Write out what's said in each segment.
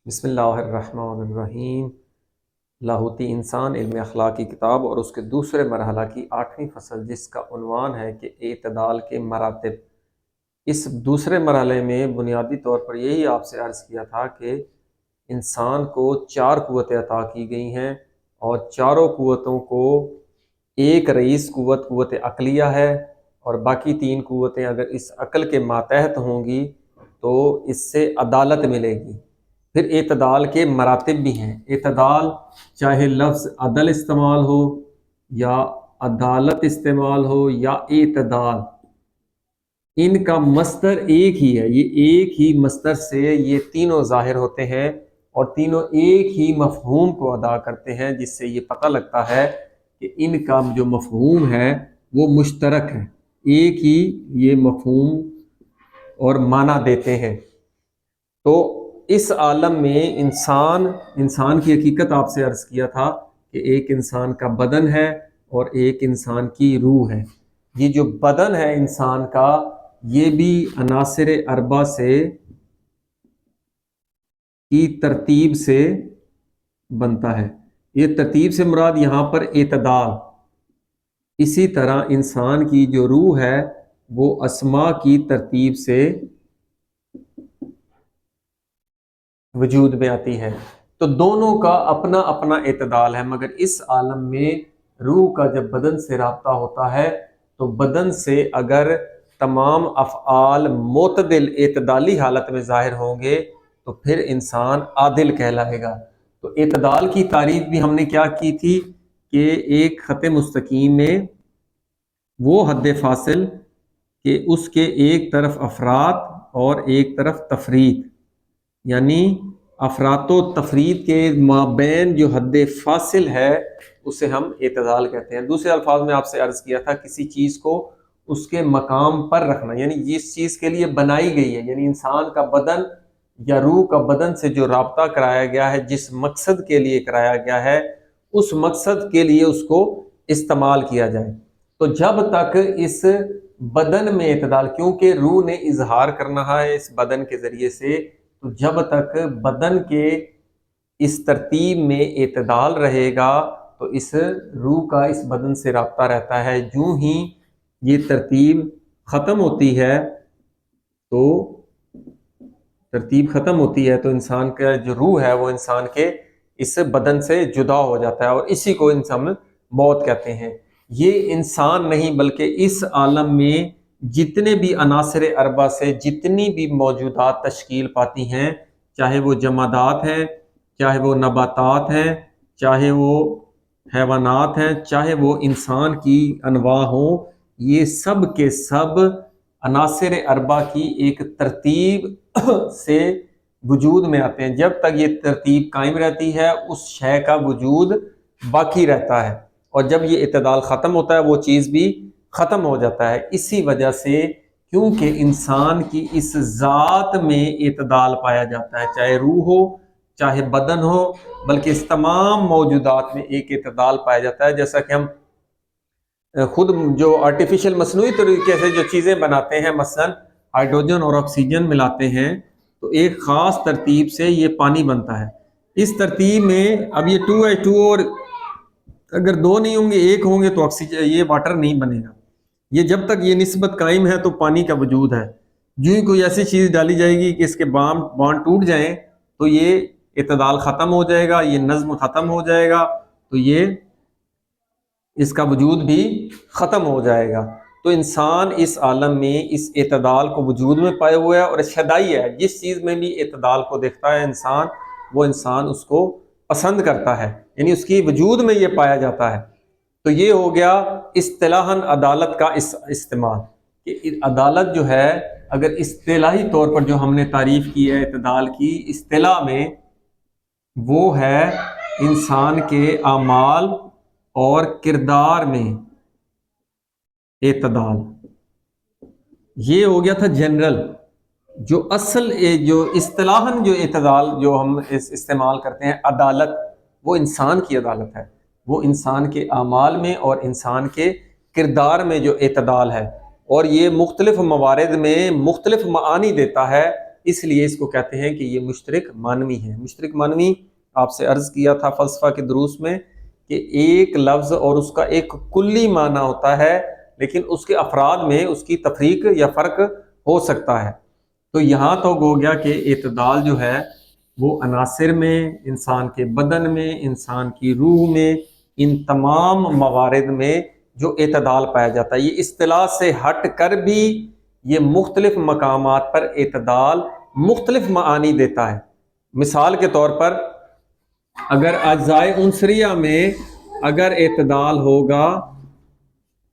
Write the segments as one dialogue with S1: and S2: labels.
S1: بسم اللہ الرحمن الرحیم۔ لاہوتی انسان علم اخلاق کی کتاب اور اس کے دوسرے مرحلہ کی 8ویں فصل، جس کا عنوان ہے کہ اعتدال کے مراتب۔ اس دوسرے مرحلے میں بنیادی طور پر یہی آپ سے عرض کیا تھا کہ انسان کو 4 قوتیں عطا کی گئی ہیں، اور چاروں قوتوں کو ایک رئیس قوت عقلیہ ہے، اور باقی 3 قوتیں اگر اس عقل کے ماتحت ہوں گی تو اس سے عدالت ملے گی۔ پھر اعتدال کے مراتب بھی ہیں۔ اعتدال چاہے لفظ عدل استعمال ہو یا عدالت استعمال ہو یا اعتدال، ان کا مصدر ایک ہی ہے۔ یہ ایک ہی مصدر سے یہ تینوں ظاہر ہوتے ہیں اور تینوں ایک ہی مفہوم کو ادا کرتے ہیں، جس سے یہ پتہ لگتا ہے کہ ان کا جو مفہوم ہے وہ مشترک ہے، ایک ہی یہ مفہوم اور معنی دیتے ہیں۔ تو اس عالم میں انسان کی حقیقت آپ سے عرض کیا تھا کہ ایک انسان کا بدن ہے اور ایک انسان کی روح ہے۔ یہ جو بدن ہے انسان کا، یہ بھی عناصر اربع سے کی ترتیب سے بنتا ہے۔ یہ ترتیب سے مراد یہاں پر اعتدال۔ اسی طرح انسان کی جو روح ہے وہ اسماء کی ترتیب سے وجود میں آتی ہے۔ تو دونوں کا اپنا اپنا اعتدال ہے، مگر اس عالم میں روح کا جب بدن سے رابطہ ہوتا ہے تو بدن سے اگر تمام افعال معتدل اعتدالی حالت میں ظاہر ہوں گے تو پھر انسان عادل کہلائے گا۔ تو اعتدال کی تعریف بھی ہم نے کیا کی تھی کہ ایک خط مستقیم میں وہ حد فاصل کہ اس کے ایک طرف افراط اور ایک طرف تفریط، یعنی افراط و تفریط کے مابین جو حد فاصل ہے اسے ہم اعتدال کہتے ہیں۔ دوسرے الفاظ میں آپ سے عرض کیا تھا کسی چیز کو اس کے مقام پر رکھنا، یعنی جس چیز کے لیے بنائی گئی ہے، یعنی انسان کا بدن یا روح کا بدن سے جو رابطہ کرایا گیا ہے، جس مقصد کے لیے کرایا گیا ہے، اس مقصد کے لیے اس کو استعمال کیا جائے۔ تو جب تک اس بدن میں اعتدال، کیونکہ روح نے اظہار کرنا ہے اس بدن کے ذریعے سے، تو جب تک بدن کے اس ترتیب میں اعتدال رہے گا تو اس روح کا اس بدن سے رابطہ رہتا ہے۔ جو ہی یہ ترتیب ختم ہوتی ہے تو انسان کا جو روح ہے وہ انسان کے اس بدن سے جدا ہو جاتا ہے، اور اسی کو انسان موت کہتے ہیں۔ یہ انسان نہیں بلکہ اس عالم میں جتنے بھی عناصر اربع سے جتنی بھی موجودات تشکیل پاتی ہیں، چاہے وہ جمادات ہیں، چاہے وہ نباتات ہیں، چاہے وہ حیوانات ہیں، چاہے وہ انسان کی انواع ہوں، یہ سب کے سب عناصر اربع کی ایک ترتیب سے وجود میں آتے ہیں۔ جب تک یہ ترتیب قائم رہتی ہے اس شے کا وجود باقی رہتا ہے، اور جب یہ اعتدال ختم ہوتا ہے وہ چیز بھی ختم ہو جاتا ہے۔ اسی وجہ سے کیونکہ انسان کی اس ذات میں اعتدال پایا جاتا ہے، چاہے روح ہو چاہے بدن ہو، بلکہ اس تمام موجودات میں ایک اعتدال پایا جاتا ہے۔ جیسا کہ ہم خود جو آرٹیفیشل مصنوعی طریقے سے جو چیزیں بناتے ہیں، مثلا ہائیڈروجن اور آکسیجن ملاتے ہیں تو ایک خاص ترتیب سے یہ پانی بنتا ہے۔ اس ترتیب میں اب یہ 2H2 اور اگر 2 نہیں ہوں گے 1 ہوں گے تو آکسیجن یہ واٹر نہیں بنے گا۔ یہ جب تک یہ نسبت قائم ہے تو پانی کا وجود ہے۔ جو ہی کوئی ایسی چیز ڈالی جائے گی کہ اس کے بانڈ ٹوٹ جائیں تو یہ اعتدال ختم ہو جائے گا، یہ نظم ختم ہو جائے گا، تو یہ اس کا وجود بھی ختم ہو جائے گا۔ تو انسان اس عالم میں اس اعتدال کو وجود میں پائے ہوئے ہے، اور شدائی ہے، جس چیز میں بھی اعتدال کو دیکھتا ہے انسان، وہ انسان اس کو پسند کرتا ہے، یعنی اس کی وجود میں یہ پایا جاتا ہے۔ تو یہ ہو گیا اصطلاحاً عدالت کا استعمال، کہ عدالت جو ہے اگر اصطلاحی طور پر جو ہم نے تعریف کی ہے اعتدال کی اصطلاح میں، وہ ہے انسان کے اعمال اور کردار میں اعتدال۔ یہ ہو گیا تھا جنرل۔ جو اصل جو اصطلاحاً جو اعتدال جو ہم استعمال کرتے ہیں عدالت، وہ انسان کی عدالت ہے، وہ انسان کے اعمال میں اور انسان کے کردار میں جو اعتدال ہے، اور یہ مختلف موارد میں مختلف معانی دیتا ہے۔ اس لیے اس کو کہتے ہیں کہ یہ مشترک معنوی ہے۔ مشترک معنوی آپ سے عرض کیا تھا فلسفہ کے دروس میں کہ ایک لفظ اور اس کا ایک کلی معنی ہوتا ہے، لیکن اس کے افراد میں اس کی تفریق یا فرق ہو سکتا ہے۔ تو یہاں تو ہو گیا کہ اعتدال جو ہے وہ عناصر میں، انسان کے بدن میں، انسان کی روح میں، ان تمام موارد میں جو اعتدال پایا جاتا ہے۔ یہ اصطلاح سے ہٹ کر بھی یہ مختلف مقامات پر اعتدال مختلف معانی دیتا ہے۔ مثال کے طور پر اگر اجزائے عنصریہ میں اگر اعتدال ہوگا،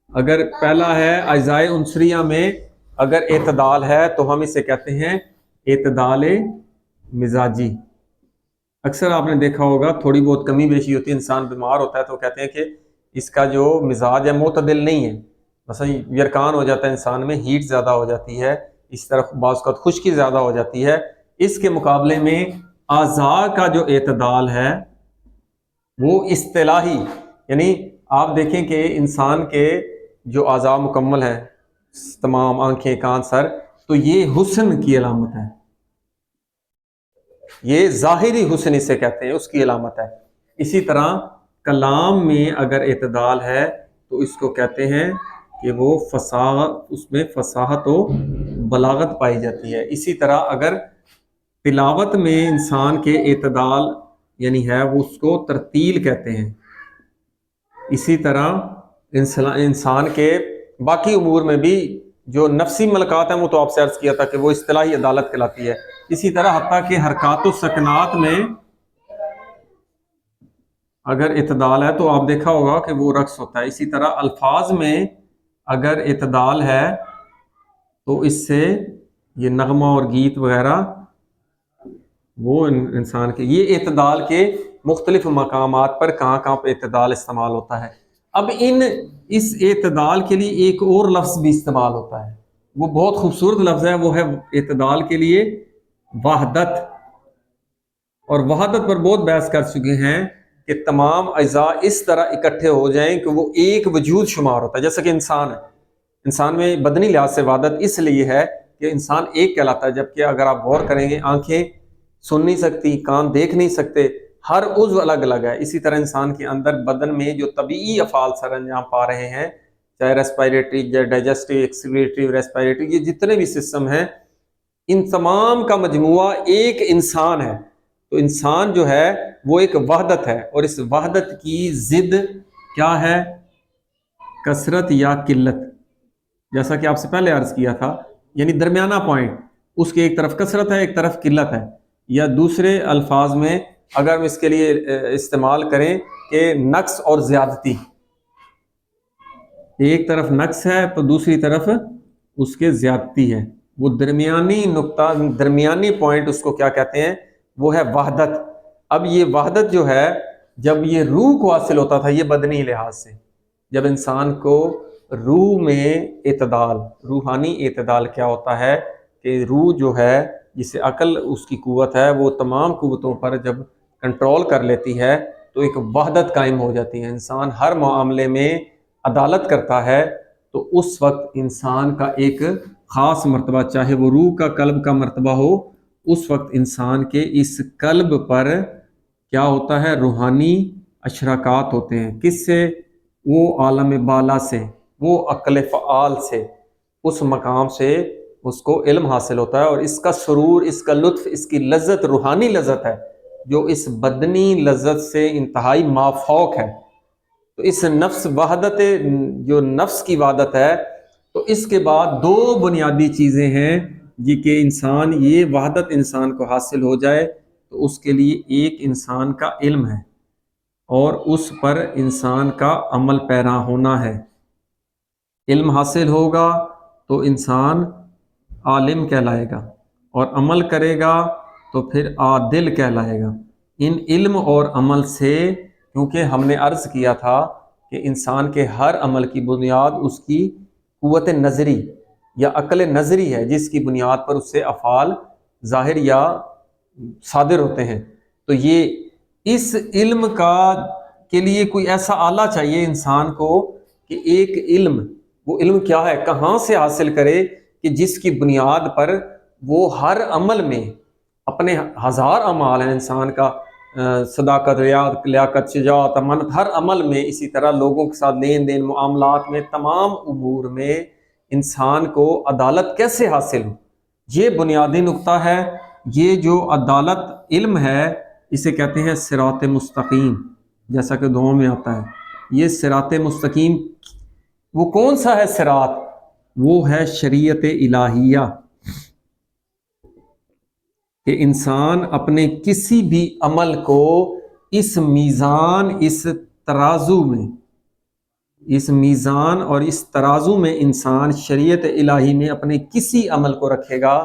S1: اگر پہلا ہے اجزائے عنصریہ میں اگر اعتدال ہے تو ہم اسے کہتے ہیں اعتدال مزاجی۔ اکثر آپ نے دیکھا ہوگا تھوڑی بہت کمی بیشی ہوتی ہے، انسان بیمار ہوتا ہے تو کہتے ہیں کہ اس کا جو مزاج ہے معتدل نہیں ہے، مثلا یرکان ہو جاتا ہے انسان میں، ہیٹ زیادہ ہو جاتی ہے، اس طرح بعض اوقات خشکی زیادہ ہو جاتی ہے۔ اس کے مقابلے میں اعضاء کا جو اعتدال ہے وہ اصطلاحی، یعنی آپ دیکھیں کہ انسان کے جو اعضاء مکمل ہیں، تمام آنکھیں، کان، سر، تو یہ حسن کی علامت ہے، یہ ظاہری حسن اسے کہتے ہیں، اس کی علامت ہے۔ اسی طرح کلام میں اگر اعتدال ہے تو اس کو کہتے ہیں کہ وہ فصاحت، اس میں فصاحت و بلاغت پائی جاتی ہے۔ اسی طرح اگر تلاوت میں انسان کے اعتدال یعنی ہے وہ اس کو ترتیل کہتے ہیں۔ اسی طرح انسان کے باقی امور میں بھی جو نفسی ملکات ہیں وہ تو آپ سے عرض کیا تھا کہ وہ اصطلاحی عدالت کہلاتی ہے۔ اسی طرح حتیٰ کہ حرکات و سکنات میں اگر اعتدال ہے تو آپ دیکھا ہوگا کہ وہ رقص ہوتا ہے۔ اسی طرح الفاظ میں اگر اعتدال ہے تو اس سے یہ نغمہ اور گیت وغیرہ وہ انسان کے، یہ اعتدال کے مختلف مقامات پر کہاں کہاں پہ اعتدال استعمال ہوتا ہے۔ اب اس اعتدال کے لیے ایک اور لفظ بھی استعمال ہوتا ہے، وہ بہت خوبصورت لفظ ہے، وہ ہے اعتدال کے لیے وحدت۔ اور وحدت پر بہت بحث کر چکے ہیں کہ تمام اجزاء اس طرح اکٹھے ہو جائیں کہ وہ ایک وجود شمار ہوتا ہے، جیسا کہ انسان ہے۔ انسان میں بدنی لحاظ سے وحدت اس لیے ہے کہ انسان ایک کہلاتا ہے، جبکہ اگر آپ غور کریں گے آنکھیں سن نہیں سکتی، کان دیکھ نہیں سکتے، ہر عضو الگ الگ ہے۔ اسی طرح انسان کے اندر بدن میں جو طبیعی افعال سر انجام پا رہے ہیں، چاہے ریسپائریٹری، ڈائجسٹو، ایکسکریٹری، ریسپائریٹری، یہ جتنے بھی سسٹم ہیں ان تمام کا مجموعہ ایک انسان ہے۔ تو انسان جو ہے وہ ایک وحدت ہے، اور اس وحدت کی ضد کیا ہے؟ کثرت یا قلت، جیسا کہ آپ سے پہلے عرض کیا تھا، یعنی درمیانہ پوائنٹ، اس کے ایک طرف کثرت ہے ایک طرف قلت ہے۔ یا دوسرے الفاظ میں اگر ہم اس کے لیے استعمال کریں کہ نقص اور زیادتی، ایک طرف نقص ہے تو دوسری طرف اس کے زیادتی ہے، وہ درمیانی نقطہ، درمیانی پوائنٹ، اس کو کیا کہتے ہیں؟ وہ ہے وحدت۔ اب یہ وحدت جو ہے جب یہ روح کو حاصل ہوتا تھا، یہ بدنی لحاظ سے، جب انسان کو روح میں اعتدال، روحانی اعتدال کیا ہوتا ہے کہ روح جو ہے جسے عقل اس کی قوت ہے وہ تمام قوتوں پر جب کنٹرول کر لیتی ہے تو ایک وحدت قائم ہو جاتی ہے، انسان ہر معاملے میں عدالت کرتا ہے، تو اس وقت انسان کا ایک خاص مرتبہ، چاہے وہ روح کا قلب کا مرتبہ ہو، اس وقت انسان کے اس قلب پر کیا ہوتا ہے؟ روحانی اشراقات ہوتے ہیں۔ کس سے؟ وہ عالم بالا سے، وہ عقل فعال سے، اس مقام سے اس کو علم حاصل ہوتا ہے، اور اس کا سرور، اس کا لطف، اس کی لذت روحانی لذت ہے جو اس بدنی لذت سے انتہائی مافوق ہے۔ تو اس نفس وحدت، جو نفس کی وحدت ہے، تو اس کے بعد دو بنیادی چیزیں ہیں جی کہ انسان، یہ وحدت انسان کو حاصل ہو جائے تو اس کے لیے ایک انسان کا علم ہے اور اس پر انسان کا عمل پیرا ہونا ہے۔ علم حاصل ہوگا تو انسان عالم کہلائے گا، اور عمل کرے گا تو پھر عادل کہلائے گا۔ ان علم اور عمل سے، کیونکہ ہم نے عرض کیا تھا کہ انسان کے ہر عمل کی بنیاد اس کی قوت نظری یا عقل نظری ہے، جس کی بنیاد پر اس سے افعال ظاہر یا صادر ہوتے ہیں۔ تو یہ اس علم کے لیے کوئی ایسا آلہ چاہیے انسان کو کہ ایک علم، وہ علم کیا ہے، کہاں سے حاصل کرے کہ جس کی بنیاد پر وہ ہر عمل میں اپنے ہزار اعمال ہیں انسان کا، صداقت، لیاقت، شجاعت، امانت، ہر عمل میں، اسی طرح لوگوں کے ساتھ لین دین، معاملات میں، تمام امور میں انسان کو عدالت کیسے حاصل ہو، یہ بنیادی نقطہ ہے۔ یہ جو عدالت علم ہے اسے کہتے ہیں صراط مستقیم، جیسا کہ دعاؤں میں آتا ہے۔ یہ صراط مستقیم وہ کون سا ہے صراط؟ وہ ہے شریعت الہیہ، کہ انسان اپنے کسی بھی عمل کو اس میزان، اس ترازو میں، اس میزان اور اس ترازو میں انسان شریعت الہی میں اپنے کسی عمل کو رکھے گا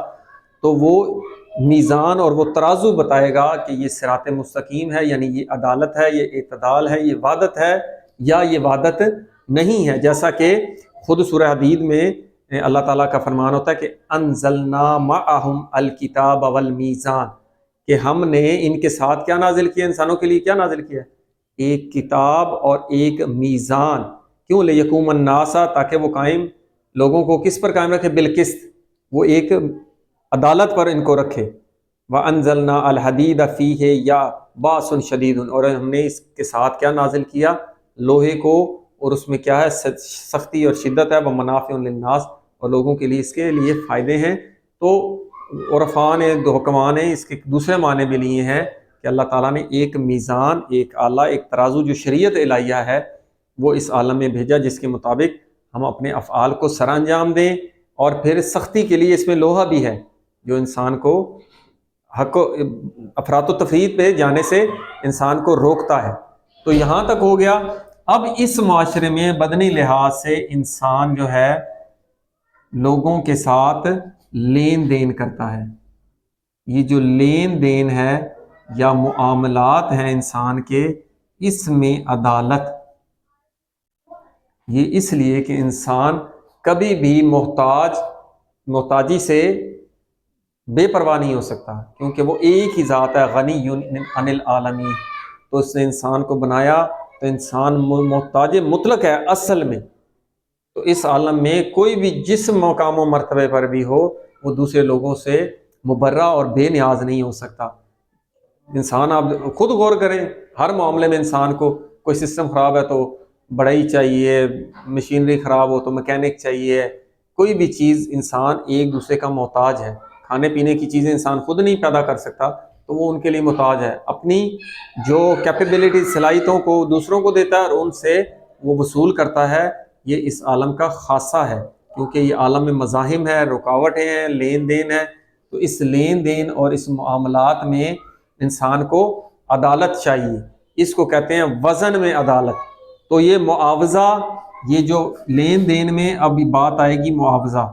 S1: تو وہ میزان اور وہ ترازو بتائے گا کہ یہ صراط مستقیم ہے، یعنی یہ عدالت ہے، یہ اعتدال ہے، یہ وحدت ہے یا یہ وحدت نہیں ہے۔ جیسا کہ خود سورہ حدید میں اللہ تعالیٰ کا فرمان ہوتا ہے کہ انزلنا معہم الکتاب والمیزان، کہ ہم نے ان کے ساتھ کیا نازل کیا، انسانوں کے لیے کیا نازل کیا؟ ایک کتاب اور ایک میزان۔ کیوں؟ لیقوم الناس، تاکہ وہ قائم، لوگوں کو کس پر قائم رکھے؟ بالقسط، وہ ایک عدالت پر ان کو رکھے۔ وَأَنزَلْنَا الْحَدِيدَ فِيهِ یا باس شدید، اور ہم نے اس کے ساتھ کیا نازل کیا؟ لوہے کو، اور اس میں کیا ہے؟ سختی اور شدت ہے، وَمَنَافِعٌ لِلنَّاسِ، اور لوگوں کے لیے اس کے لیے فائدے ہیں۔ تو عرفاء نے، حکمان نے اس کے دوسرے معنی بھی لیے ہیں کہ اللہ تعالیٰ نے ایک میزان، ایک آلہ، ایک ترازو جو شریعت الہیہ ہے وہ اس عالم میں بھیجا، جس کے مطابق ہم اپنے افعال کو سر انجام دیں۔ اور پھر سختی کے لیے اس میں لوہا بھی ہے جو انسان کو حق و افراط و تفریط پہ جانے سے انسان کو روکتا ہے۔ تو یہاں تک ہو گیا۔ اب اس معاشرے میں بدنی لحاظ سے انسان جو ہے لوگوں کے ساتھ لین دین کرتا ہے۔ یہ جو لین دین ہے یا معاملات ہیں انسان کے، اس میں عدالت، یہ اس لیے کہ انسان کبھی بھی محتاجی سے بے پرواہ نہیں ہو سکتا، کیونکہ وہ ایک ہی ذات ہے، غنی عن العالمین۔ تو اس نے انسان کو بنایا تو انسان محتاج مطلق ہے اصل میں۔ تو اس عالم میں کوئی بھی جس مقام و مرتبے پر بھی ہو، وہ دوسرے لوگوں سے مبرہ اور بے نیاز نہیں ہو سکتا۔ انسان آپ خود غور کریں، ہر معاملے میں انسان کو، کوئی سسٹم خراب ہے تو بڑھئی چاہیے، مشینری خراب ہو تو میکینک چاہیے، کوئی بھی چیز انسان ایک دوسرے کا محتاج ہے۔ کھانے پینے کی چیزیں انسان خود نہیں پیدا کر سکتا تو وہ ان کے لیے محتاج ہے۔ اپنی جو کیپیبلٹی، صلاحیتوں کو دوسروں کو دیتا ہے اور ان سے وہ وصول کرتا ہے۔ یہ اس عالم کا خاصہ ہے، کیونکہ یہ عالم میں مزاحم ہے، رکاوٹیں ہیں، لین دین ہے۔ تو اس لین دین اور اس معاملات میں انسان کو عدالت چاہیے، اس کو کہتے ہیں وزن میں عدالت۔ تو یہ معاوضہ، یہ جو لین دین میں ابھی بات آئے گی معاوضہ،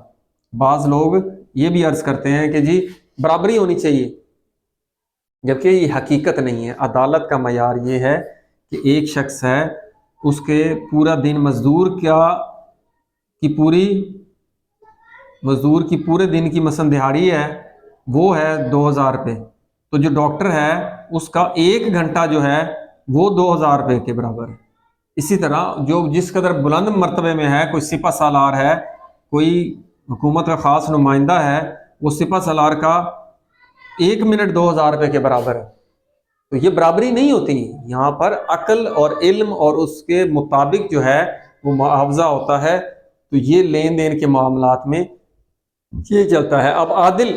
S1: بعض لوگ یہ بھی عرض کرتے ہیں کہ جی برابری ہونی چاہیے، جبکہ یہ حقیقت نہیں ہے۔ عدالت کا معیار یہ ہے کہ ایک شخص ہے، اس کے پورا دن مزدور کی پورے دن کی مثلا دہاڑی ہے، وہ ہے 2000 روپے، تو جو ڈاکٹر ہے اس کا 1 گھنٹہ جو ہے وہ 2000 روپے کے برابر ہے۔ اسی طرح جو جس قدر بلند مرتبے میں ہے، کوئی سپہ سالار ہے، کوئی حکومت کا خاص نمائندہ ہے، وہ سپہ سالار کا 1 منٹ 2000 روپے کے برابر ہے۔ تو یہ برابری نہیں ہوتی، یہاں پر عقل اور علم اور اس کے مطابق جو ہے وہ معاوضہ ہوتا ہے۔ تو یہ لین دین کے معاملات میں یہ چلتا ہے۔ اب عادل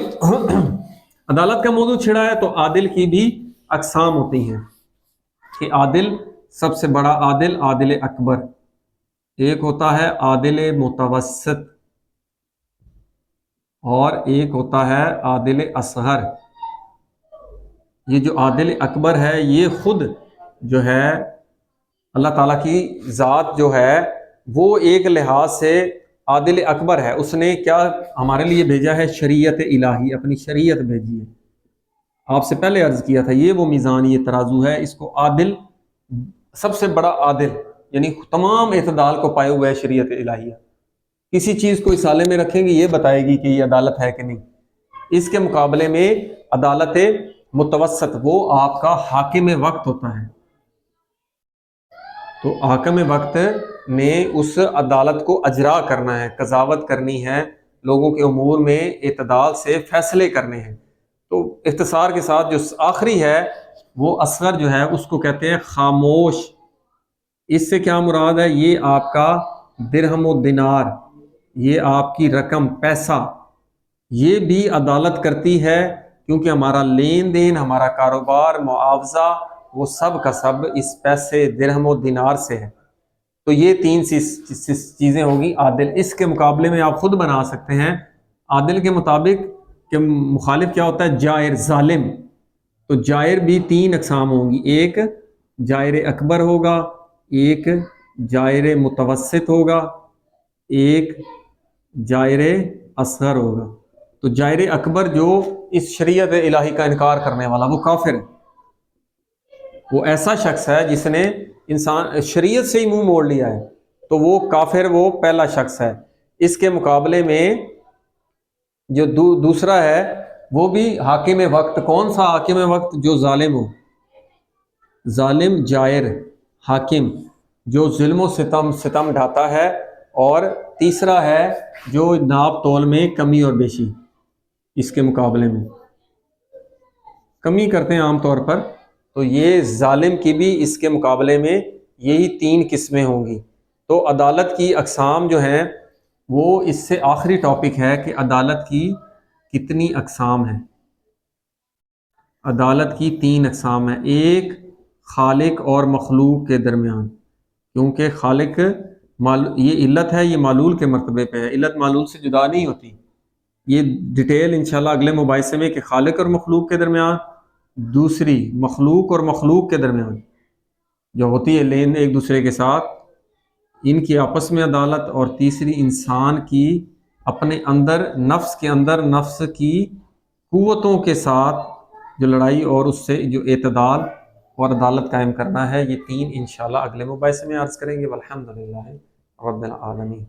S1: عدالت کا موضوع چھڑا ہے تو عادل کی بھی اقسام ہوتی ہیں، کہ عادل، سب سے بڑا عادل عادل اکبر، ایک ہوتا ہے عادل متوسط، اور ایک ہوتا ہے عادل اصغر۔ یہ جو عادل اکبر ہے یہ خود جو ہے اللہ تعالیٰ کی ذات جو ہے وہ ایک لحاظ سے عادل اکبر ہے۔ اس نے کیا ہمارے لیے بھیجا ہے؟ شریعت الہی، اپنی شریعت بھیجی ہے۔ آپ سے پہلے عرض کیا تھا یہ وہ میزان، یہ ترازو ہے، اس کو عادل، سب سے بڑا عادل، یعنی تمام اعتدال کو پائے ہوئے ہے شریعت الہیہ۔ کسی چیز کو اس آلے میں رکھیں گے یہ بتائے گی کہ یہ عدالت ہے کہ نہیں۔ اس کے مقابلے میں عدالت متوسط، وہ آپ کا حاکم وقت ہوتا ہے۔ تو حاکم وقت نے اس عدالت کو اجرا کرنا ہے، قضاوت کرنی ہے، لوگوں کے امور میں اعتدال سے فیصلے کرنے ہیں۔ تو اختصار کے ساتھ جو آخری ہے وہ اصغر جو ہے اس کو کہتے ہیں خاموش۔ اس سے کیا مراد ہے؟ یہ آپ کا درہم و دینار، یہ آپ کی رقم، پیسہ، یہ بھی عدالت کرتی ہے، کیونکہ ہمارا لین دین، ہمارا کاروبار، معاوضہ، وہ سب کا سب اس پیسے درہم و دینار سے ہے۔ تو یہ تین چیزیں ہوگی عادل۔ اس کے مقابلے میں آپ خود بنا سکتے ہیں عادل کے مطابق کہ مخالف کیا ہوتا ہے؟ جائر، ظالم۔ تو جائر بھی تین اقسام ہوں گی، ایک جائر اکبر ہوگا، ایک جائر متوسط ہوگا، ایک جائر اصغر ہوگا۔ تو جائر اکبر جو اس شریعت الہی کا انکار کرنے والا، وہ کافر ہے، وہ ایسا شخص ہے جس نے انسان شریعت سے ہی منہ موڑ لیا ہے، تو وہ کافر، وہ پہلا شخص ہے۔ اس کے مقابلے میں جو دوسرا ہے وہ بھی حاکم وقت۔ کون سا حاکم وقت؟ جو ظالم ہو، ظالم، جائر، حاکم، جو ظلم و ستم ڈھاتا ہے۔ اور تیسرا ہے جو ناپ تول میں کمی اور بیشی، اس کے مقابلے میں کمی کرتے ہیں عام طور پر، تو یہ ظالم کی بھی اس کے مقابلے میں یہی تین قسمیں ہوں گی۔ تو عدالت کی اقسام جو ہیں وہ اس سے آخری ٹاپک ہے کہ عدالت کی کتنی اقسام ہیں۔ عدالت کی تین اقسام ہیں، ایک خالق اور مخلوق کے درمیان، کیونکہ خالق یہ علت ہے، یہ معلول کے مرتبے پہ ہے، علت معلول سے جدا نہیں ہوتی۔ یہ ڈیٹیل انشاءاللہ اگلے مباحثے میں کہ خالق اور مخلوق کے درمیان، دوسری مخلوق اور مخلوق کے درمیان جو ہوتی ہے لین ایک دوسرے کے ساتھ، ان کی آپس میں عدالت، اور تیسری انسان کی اپنے اندر، نفس کے اندر، نفس کی قوتوں کے ساتھ جو لڑائی اور اس سے جو اعتدال اور عدالت قائم کرنا ہے۔ یہ تین انشاءاللہ اگلے مباحثے میں عرض کریں گے۔ والحمدللہ رب العالمین۔